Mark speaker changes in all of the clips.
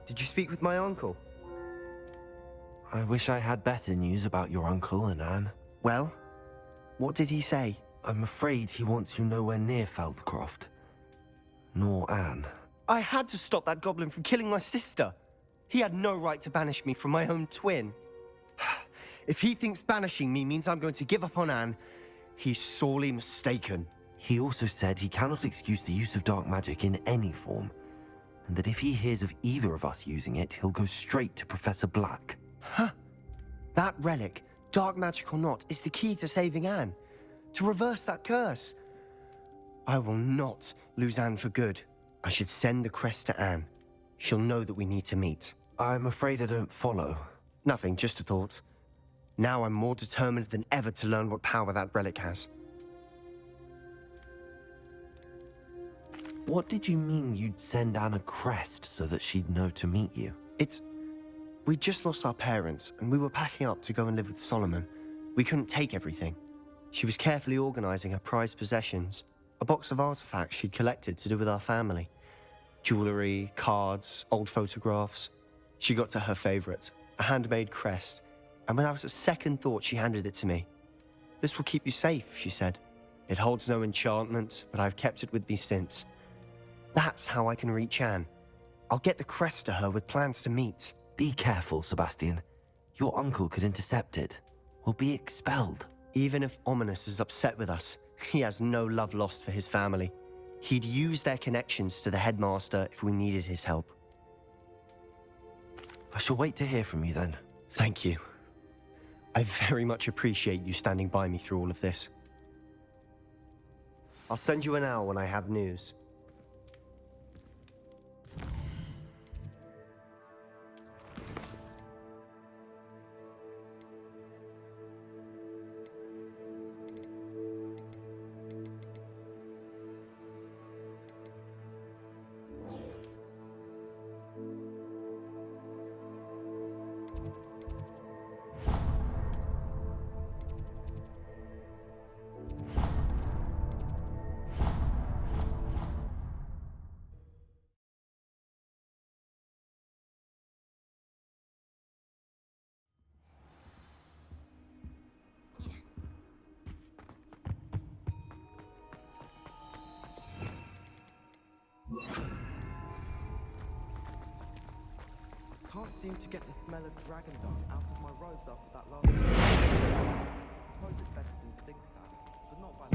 Speaker 1: Did you speak with my uncle?
Speaker 2: I wish I had better news about your uncle and Anne.
Speaker 1: Well, what did he say?
Speaker 2: I'm afraid he wants you nowhere near Feldcroft. Nor Anne.
Speaker 1: I had to stop that goblin from killing my sister. He had no right to banish me from my own twin. If he thinks banishing me means I'm going to give up on Anne, he's sorely mistaken.
Speaker 2: He also said he cannot excuse the use of dark magic in any form, and that if he hears of either of us using it, he'll go straight to Professor Black.
Speaker 1: Huh. That relic, dark magic or not, is the key to saving Anne. To reverse that curse. I will not lose Anne for good. I should send the crest to Anne. She'll know that we need to meet.
Speaker 2: I'm afraid I don't follow.
Speaker 1: Nothing, just a thought. Now I'm more determined than ever to learn what power that relic has.
Speaker 2: What did you mean you'd send Anne a crest so that she'd know to meet you?
Speaker 1: We just lost our parents, and we were packing up to go and live with Solomon. We couldn't take everything. She was carefully organizing her prized possessions, a box of artifacts she'd collected to do with our family. Jewelry, cards, old photographs. She got to her favorite, a handmade crest, and without a second thought, she handed it to me. This will keep you safe, she said. It holds no enchantment, but I've kept it with me since. That's how I can reach Anne. I'll get the crest to her with plans to meet.
Speaker 2: Be careful, Sebastian. Your uncle could intercept it. We'll be expelled.
Speaker 1: Even if Ominous is upset with us, he has no love lost for his family. He'd use their connections to the headmaster if we needed his help.
Speaker 2: I shall wait to hear from you then.
Speaker 1: Thank you. I very much appreciate you standing by me through all of this. I'll send you an owl when I have news.
Speaker 3: Can't seem to get the smell of dragon dung out of my robes after that last I suppose it's better than stink sap, but not by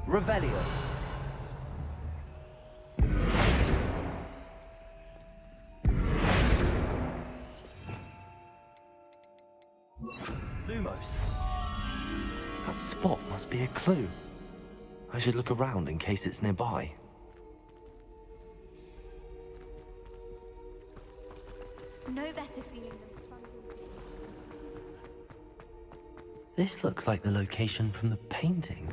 Speaker 2: Revelio. Lumos. That spot must be a clue. I should look around in case it's nearby.
Speaker 4: No better feeling than finding.
Speaker 2: This looks like the location from the painting.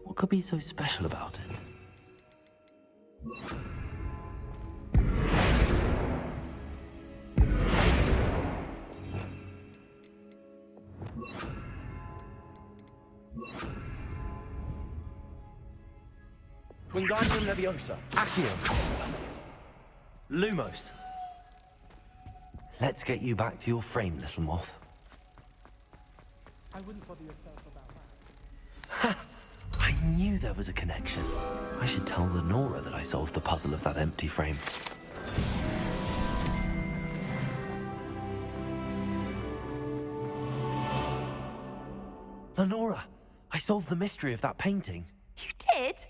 Speaker 2: What could be so special about it? Wingardium Leviosa. Accio. Lumos. Let's get you back to your frame, little moth.
Speaker 3: I wouldn't bother yourself about that.
Speaker 2: Ha! I knew there was a connection. I should tell Lenora that I solved the puzzle of that empty frame. Lenora! I solved the mystery of that painting.
Speaker 5: You did?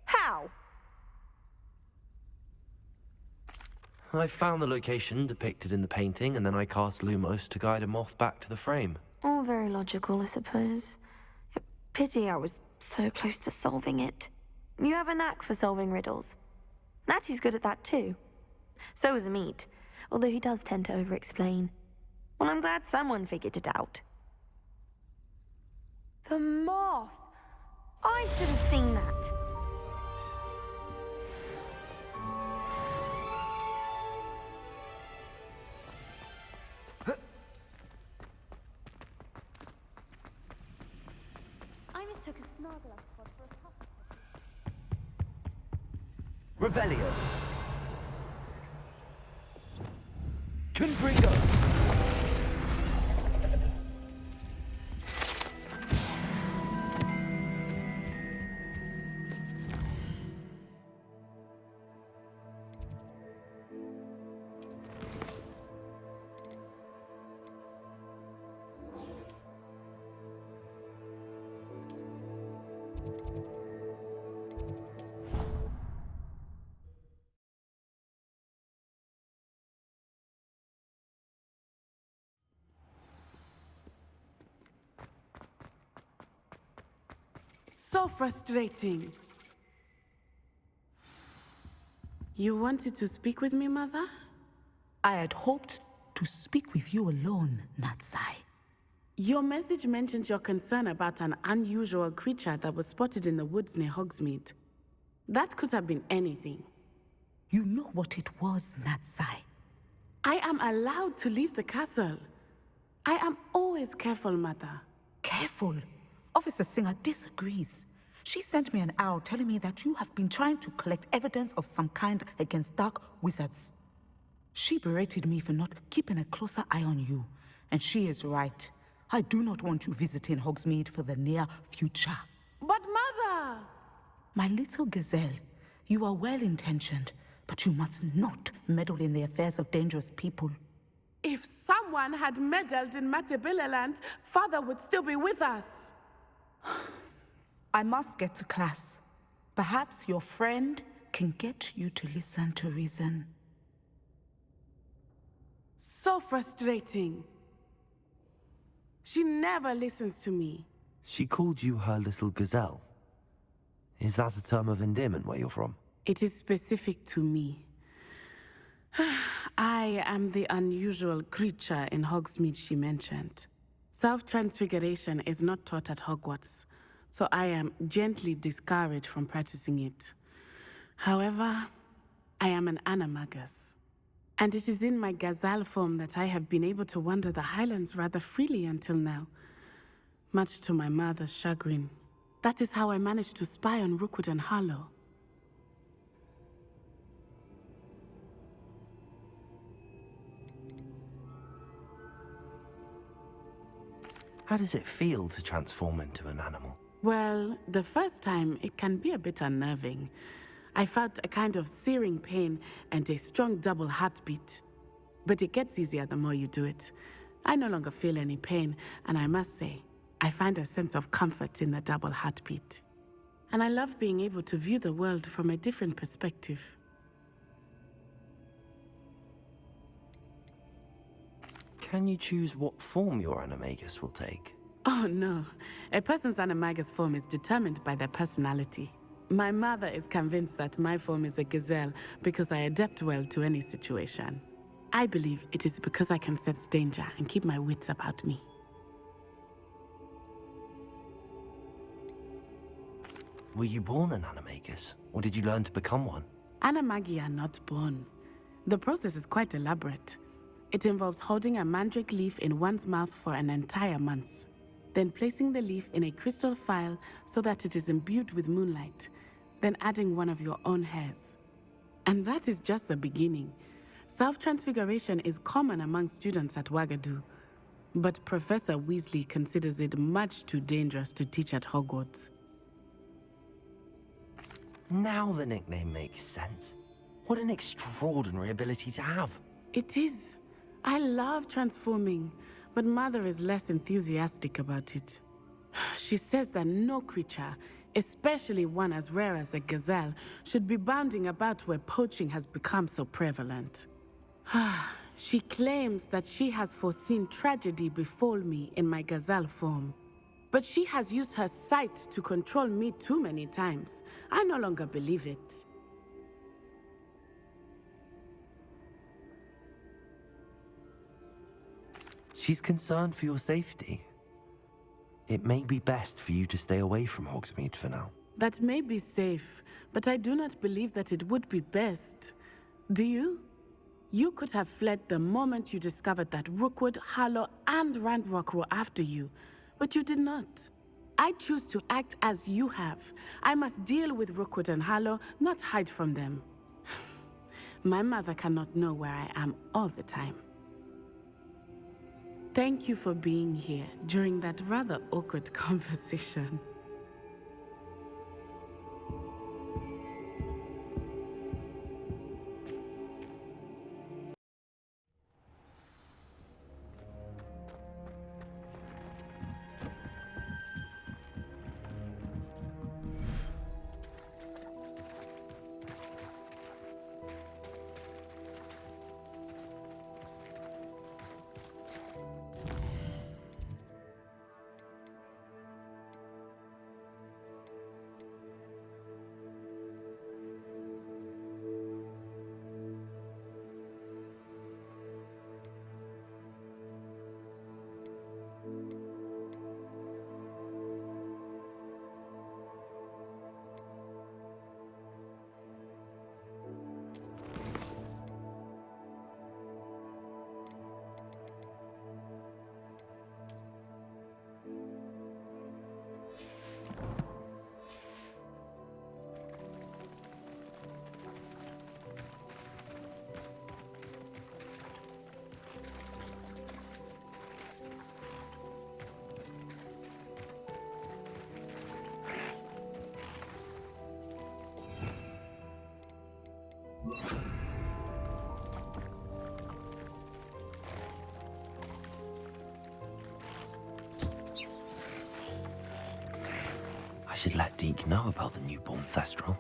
Speaker 5: How?
Speaker 2: I found the location depicted in the painting, and then I cast Lumos to guide a moth back to the frame.
Speaker 5: All very logical, I suppose. Pity I was so close to solving it. You have a knack for solving riddles. Natty's good at that too. So is Amit, although he does tend to over-explain. Well, I'm glad someone figured it out. The moth! I should have seen that.
Speaker 4: I mistook a Snargler squad for a puppet.
Speaker 2: Revelio. Confringo.
Speaker 6: So frustrating. You wanted to speak with me, Mother?
Speaker 7: I had hoped to speak with you alone, Natsai.
Speaker 6: Your message mentioned your concern about an unusual creature that was spotted in the woods near Hogsmeade. That could have been anything.
Speaker 7: You know what it was, Natsai.
Speaker 6: I am allowed to leave the castle. I am always careful, Mother.
Speaker 7: Careful. Officer Singer disagrees. She sent me an owl telling me that you have been trying to collect evidence of some kind against dark wizards. She berated me for not keeping a closer eye on you, and she is right. I do not want you visiting Hogsmeade for the near future.
Speaker 6: But Mother!
Speaker 7: My little gazelle, you are well-intentioned, but you must not meddle in the affairs of dangerous people.
Speaker 6: If someone had meddled in Matabeleland, Father would still be with us.
Speaker 7: I must get to class. Perhaps your friend can get you to listen to reason.
Speaker 6: So frustrating. She never listens to me.
Speaker 2: She called you her little gazelle. Is that a term of endearment where you're from?
Speaker 6: It is specific to me. I am the unusual creature in Hogsmeade she mentioned. Self-transfiguration is not taught at Hogwarts, so I am gently discouraged from practicing it. However, I am an animagus, and it is in my gazelle form that I have been able to wander the Highlands rather freely until now, much to my mother's chagrin. That is how I managed to spy on Rookwood and Harlow.
Speaker 2: How does it feel to transform into an animal?
Speaker 6: Well, the first time, it can be a bit unnerving. I felt a kind of searing pain and a strong double heartbeat. But it gets easier the more you do it. I no longer feel any pain, and I must say, I find a sense of comfort in the double heartbeat. And I love being able to view the world from a different perspective.
Speaker 2: Can you choose what form your animagus will take?
Speaker 6: Oh no, a person's animagus form is determined by their personality. My mother is convinced that my form is a gazelle because I adapt well to any situation. I believe it is because I can sense danger and keep my wits about me.
Speaker 2: Were you born an animagus, or did you learn to become one?
Speaker 6: Animagi are not born. The process is quite elaborate. It involves holding a mandrake leaf in one's mouth for an entire month, then placing the leaf in a crystal phial so that it is imbued with moonlight, then adding one of your own hairs. And that is just the beginning. Self-transfiguration is common among students at Wagadu, but Professor Weasley considers it much too dangerous to teach at Hogwarts.
Speaker 2: Now the nickname makes sense. What an extraordinary ability to have.
Speaker 6: It is. I love transforming, but Mother is less enthusiastic about it. She says that no creature, especially one as rare as a gazelle, should be bounding about where poaching has become so prevalent. She claims that she has foreseen tragedy befall me in my gazelle form. But she has used her sight to control me too many times. I no longer believe it.
Speaker 2: She's concerned for your safety. It may be best for you to stay away from Hogsmeade for now.
Speaker 6: That may be safe, but I do not believe that it would be best. Do you? You could have fled the moment you discovered that Rookwood, Harlow, and Ranrock were after you, but you did not. I choose to act as you have. I must deal with Rookwood and Harlow, not hide from them. My mother cannot know where I am all the time. Thank you for being here during that rather awkward conversation.
Speaker 2: I should let Deke know about the newborn Thestral.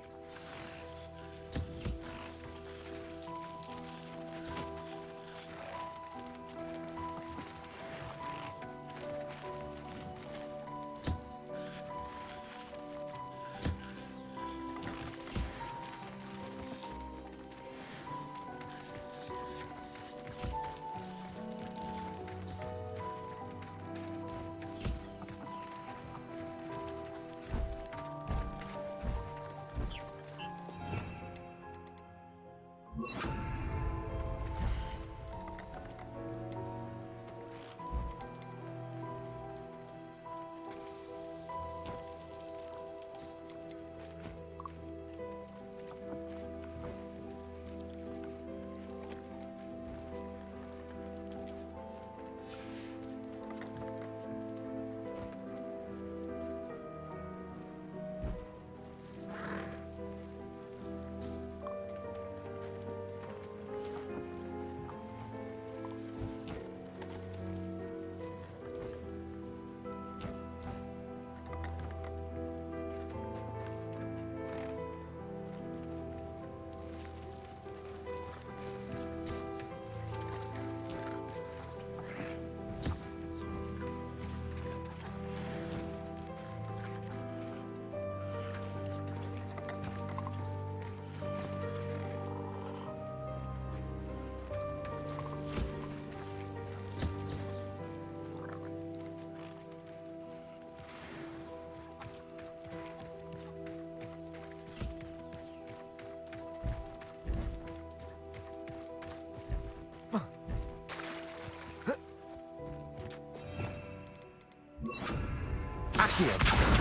Speaker 1: Accio!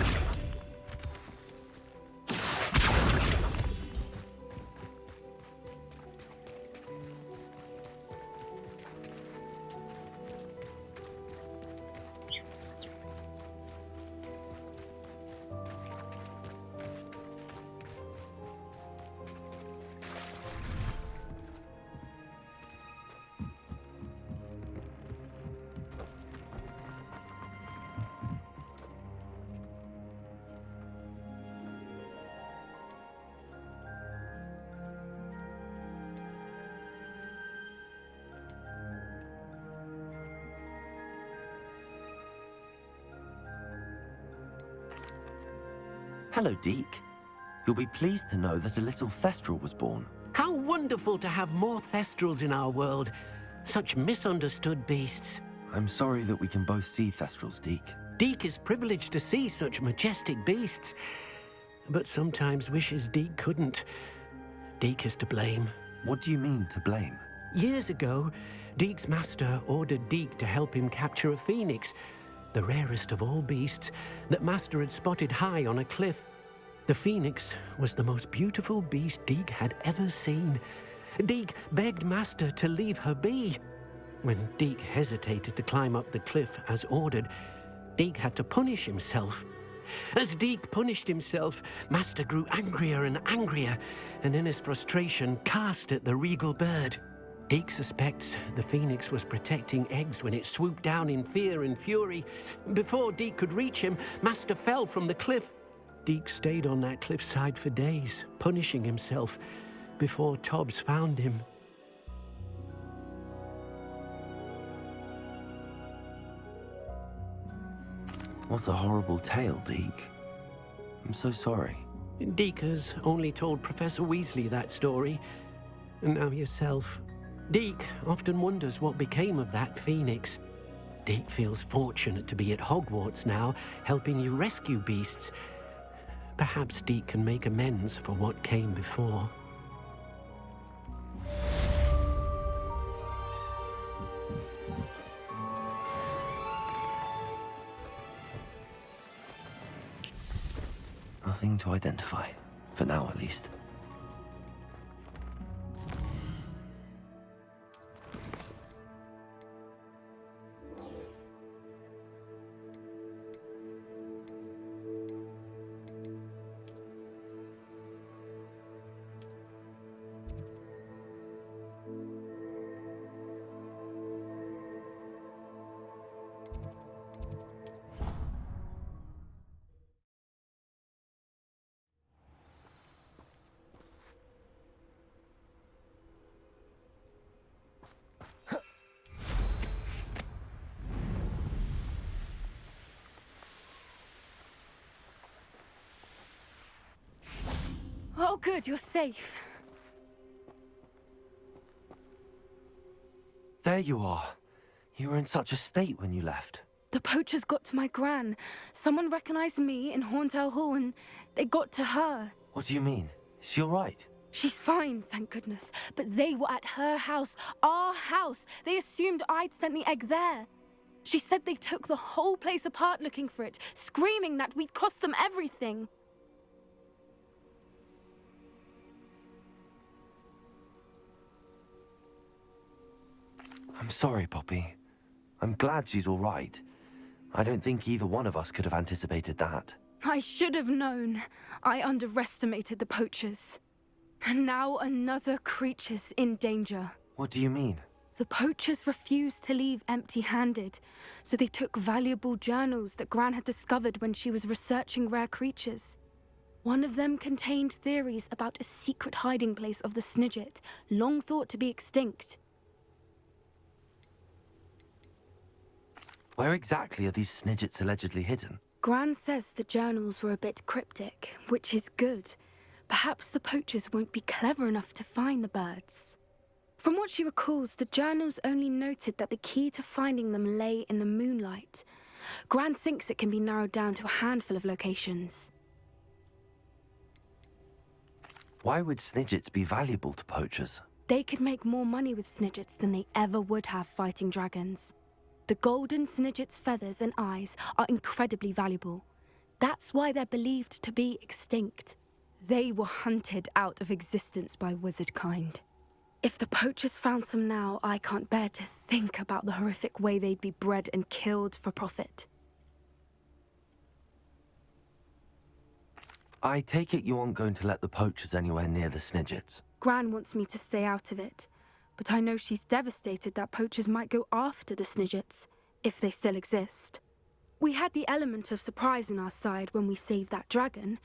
Speaker 2: Hello, Deke. You'll be pleased to know that a little Thestral was born.
Speaker 8: How wonderful to have more Thestrals in our world. Such misunderstood beasts.
Speaker 2: I'm sorry that we can both see Thestrals, Deke.
Speaker 8: Deke is privileged to see such majestic beasts, but sometimes wishes Deke couldn't. Deke is to blame.
Speaker 2: What do you mean, to blame?
Speaker 8: Years ago, Deke's master ordered Deke to help him capture a phoenix, the rarest of all beasts that Master had spotted high on a cliff. The phoenix was the most beautiful beast Deke had ever seen. Deke begged Master to leave her be. When Deke hesitated to climb up the cliff as ordered, Deke had to punish himself. As Deke punished himself, Master grew angrier and angrier, and in his frustration cast at the regal bird. Deke suspects the phoenix was protecting eggs when it swooped down in fear and fury. Before Deke could reach him, Master fell from the cliff. Deke stayed on that cliffside for days, punishing himself, before Tobbs found him.
Speaker 2: What a horrible tale, Deke. I'm so sorry.
Speaker 8: Deke has only told Professor Weasley that story, and now yourself. Deke often wonders what became of that phoenix. Deke feels fortunate to be at Hogwarts now, helping you rescue beasts. Perhaps Deke can make amends for what came before.
Speaker 2: Nothing to identify, for now at least.
Speaker 9: Oh, good, you're safe.
Speaker 2: There you are. You were in such a state when you left.
Speaker 9: The poachers got to my gran. Someone recognized me in Horntail Hall and they got to her.
Speaker 2: What do you mean? Is she all right?
Speaker 9: She's fine, thank goodness. But they were at her house, our house. They assumed I'd sent the egg there. She said they took the whole place apart looking for it, screaming that we'd cost them everything.
Speaker 2: I'm sorry, Poppy. I'm glad she's all right. I don't think either one of us could have anticipated that.
Speaker 9: I should have known. I underestimated the poachers. And now another creature's in danger.
Speaker 2: What do you mean?
Speaker 9: The poachers refused to leave empty-handed, so they took valuable journals that Gran had discovered when she was researching rare creatures. One of them contained theories about a secret hiding place of the Snidget, long thought to be extinct.
Speaker 2: Where exactly are these Snidgets allegedly hidden?
Speaker 9: Gran says the journals were a bit cryptic, which is good. Perhaps the poachers won't be clever enough to find the birds. From what she recalls, the journals only noted that the key to finding them lay in the moonlight. Gran thinks it can be narrowed down to a handful of locations.
Speaker 2: Why would Snidgets be valuable to poachers?
Speaker 9: They could make more money with Snidgets than they ever would have fighting dragons. The golden Snidget's feathers and eyes are incredibly valuable. That's why they're believed to be extinct. They were hunted out of existence by wizard kind. If the poachers found some now, I can't bear to think about the horrific way they'd be bred and killed for profit.
Speaker 2: I take it you aren't going to let the poachers anywhere near the Snidgets.
Speaker 9: Gran wants me to stay out of it, but I know she's devastated that poachers might go after the Snidgets, if they still exist. We had the element of surprise on our side when we saved that dragon,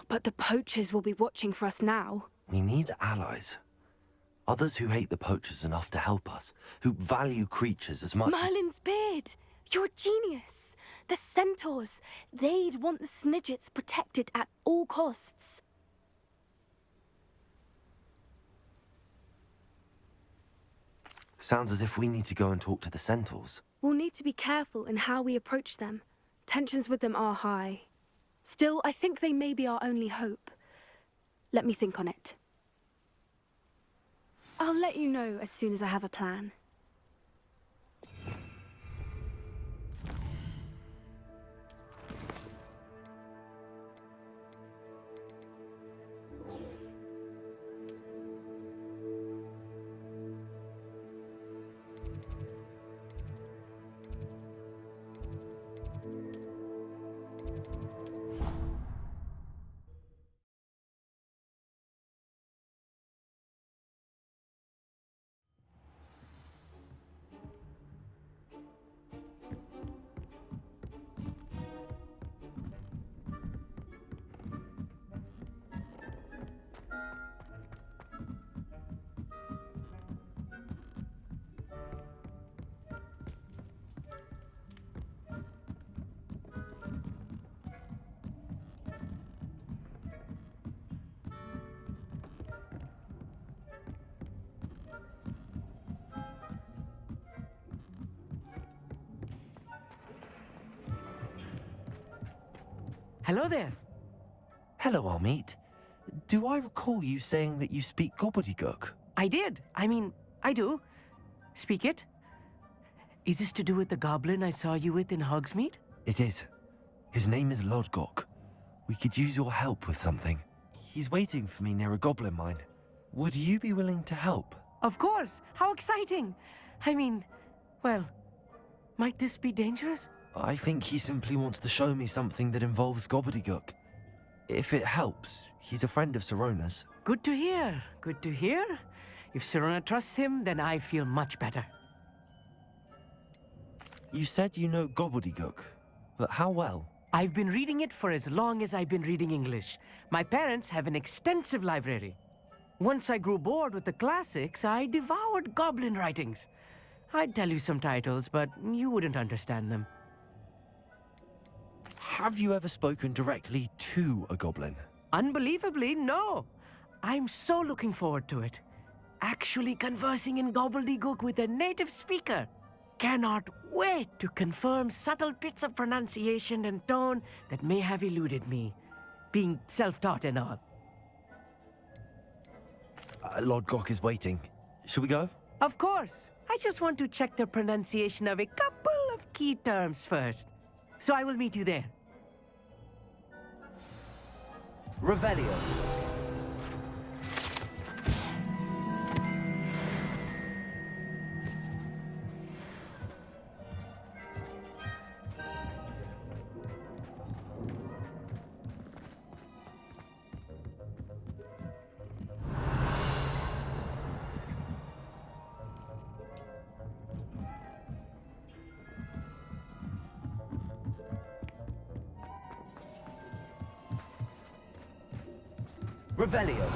Speaker 9: but the poachers will be watching for us now.
Speaker 2: We need allies. Others who hate the poachers enough to help us, who value creatures as much
Speaker 9: Merlin's beard! You're a genius! The centaurs! They'd want the Snidgets protected at all costs.
Speaker 2: Sounds as if we need to go and talk to the centaurs.
Speaker 9: We'll need to be careful in how we approach them. Tensions with them are high. Still, I think they may be our only hope. Let me think on it. I'll let you know as soon as I have a plan.
Speaker 10: Hello there.
Speaker 2: Hello, Amit. Do I recall you saying that you speak gobbledygook?
Speaker 10: I did. I do. Speak it. Is this to do with the goblin I saw you with in Hogsmeade?
Speaker 2: It is. His name is Lodgok. We could use your help with something. He's waiting for me near a goblin mine. Would you be willing to help?
Speaker 10: Of course. How exciting. Well, might this be dangerous?
Speaker 2: I think he simply wants to show me something that involves gobbledygook. If it helps, he's a friend of Sirona's.
Speaker 10: Good to hear. Good to hear. If Sirona trusts him, then I feel much better.
Speaker 2: You said you know gobbledygook, but how well?
Speaker 10: I've been reading it for as long as I've been reading English. My parents have an extensive library. Once I grew bored with the classics, I devoured goblin writings. I'd tell you some titles, but you wouldn't understand them.
Speaker 2: Have you ever spoken directly to a goblin?
Speaker 10: Unbelievably, no. I'm so looking forward to it. Actually conversing in gobbledygook with a native speaker. Cannot wait to confirm subtle bits of pronunciation and tone that may have eluded me, being self-taught and all.
Speaker 2: Lodgok is waiting. Shall we go?
Speaker 10: Of course. I just want to check the pronunciation of a couple of key terms first. So I will meet you there. Revelio. Revelio.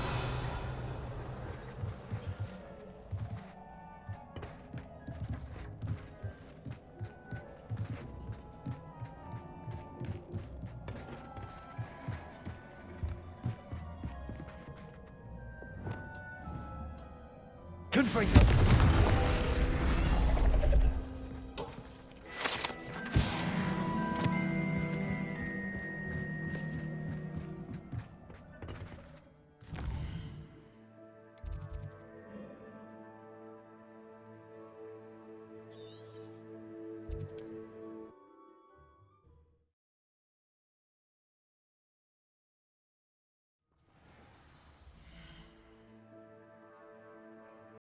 Speaker 10: Confringo.